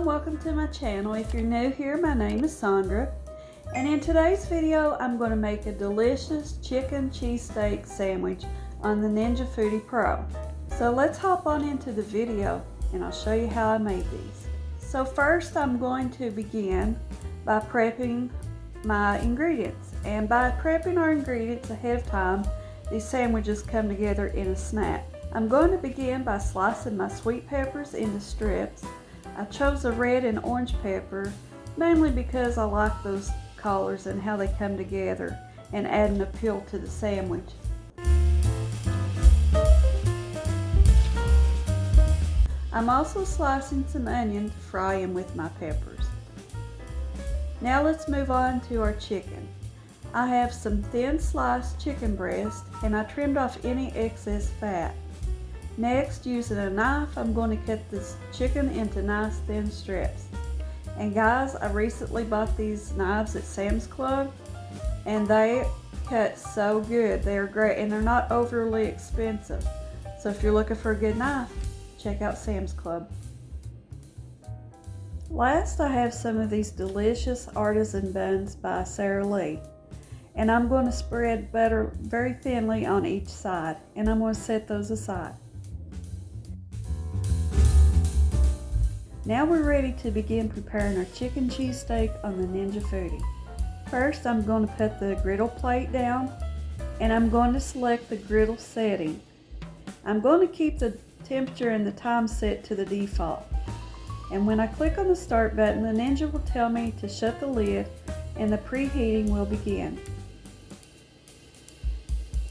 and welcome to my channel. If you're new here, my name is Sandra, and in today's video I'm going to make a delicious chicken cheesesteak sandwich on the Ninja FOODI Pro. So let's hop on into the video and I'll show you how I made these. So first I'm going to begin by prepping my ingredients, and by prepping our ingredients ahead of time, these sandwiches come together in a snap. I'm going to begin by slicing my sweet peppers into strips. I chose a red and orange pepper mainly because I like those colors and how they come together and add an appeal to the sandwich. I'm also slicing some onion to fry in with my peppers. Now let's move on to our chicken. I have some thin sliced chicken breast and I trimmed off any excess fat. Next, using a knife, I'm going to cut this chicken into nice thin strips. And guys, I recently bought these knives at Sam's Club and they cut so good. They're great and they're not overly expensive. So if you're looking for a good knife, check out Sam's Club. Last, I have some of these delicious artisan buns by Sara Lee. And I'm going to spread butter very thinly on each side, and I'm going to set those aside. Now we're ready to begin preparing our chicken cheesesteak on the Ninja FOODI. First, I'm going to put the griddle plate down, and I'm going to select the griddle setting. I'm going to keep the temperature and the time set to the default. And when I click on the start button, the Ninja will tell me to shut the lid and the preheating will begin.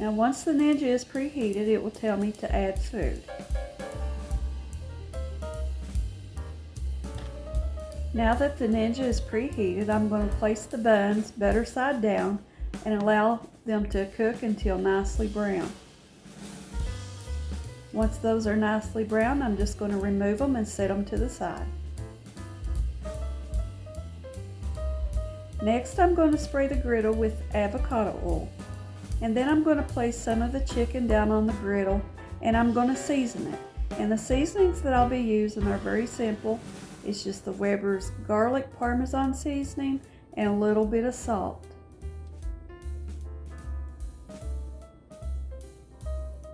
Now once the Ninja is preheated, it will tell me to add food. Now that the Ninja is preheated, I'm going to place the buns butter side down and allow them to cook until nicely brown. Once those are nicely brown, I'm just going to remove them and set them to the side. Next, I'm going to spray the griddle with avocado oil. And then I'm going to place some of the chicken down on the griddle and I'm going to season it. And the seasonings that I'll be using are very simple. It's just the Weber's garlic parmesan seasoning and a little bit of salt.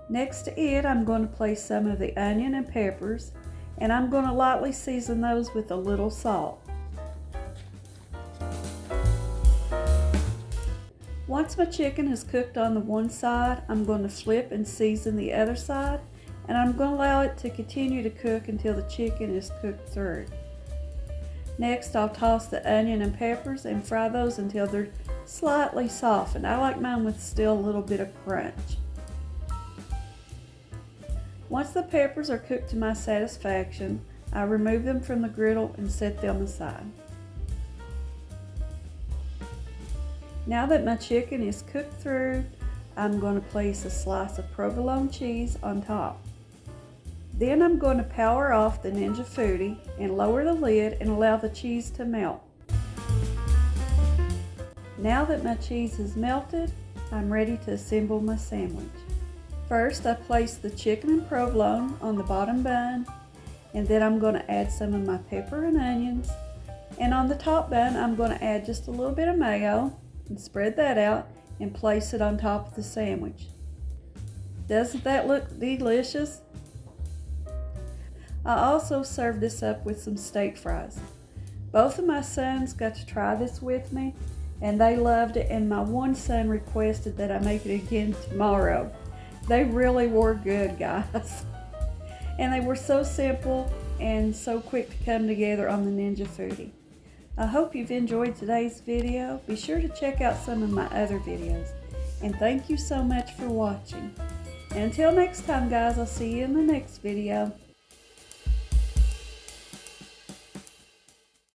Next to it, I'm going to place some of the onion and peppers, and I'm going to lightly season those with a little salt. Once my chicken is cooked on the one side, I'm going to flip and season the other side, and I'm going to allow it to continue to cook until the chicken is cooked through. Next, I'll toss the onion and peppers and fry those until they're slightly softened. I like mine with still a little bit of crunch. Once the peppers are cooked to my satisfaction, I remove them from the griddle and set them aside. Now that my chicken is cooked through, I'm going to place a slice of provolone cheese on top. Then I'm going to power off the Ninja FOODI and lower the lid and allow the cheese to melt. Now that my cheese is melted, I'm ready to assemble my sandwich. First, I place the chicken and provolone on the bottom bun, and then I'm going to add some of my pepper and onions. And on the top bun, I'm going to add just a little bit of mayo and spread that out and place it on top of the sandwich. Doesn't that look delicious? I also served this up with some steak fries. Both of my sons got to try this with me and they loved it, and my one son requested that I make it again tomorrow. They really were good, guys. And they were so simple and so quick to come together on the Ninja FOODI. I hope you've enjoyed today's video. Be sure to check out some of my other videos. And thank you so much for watching. And until next time, guys, I'll see you in the next video.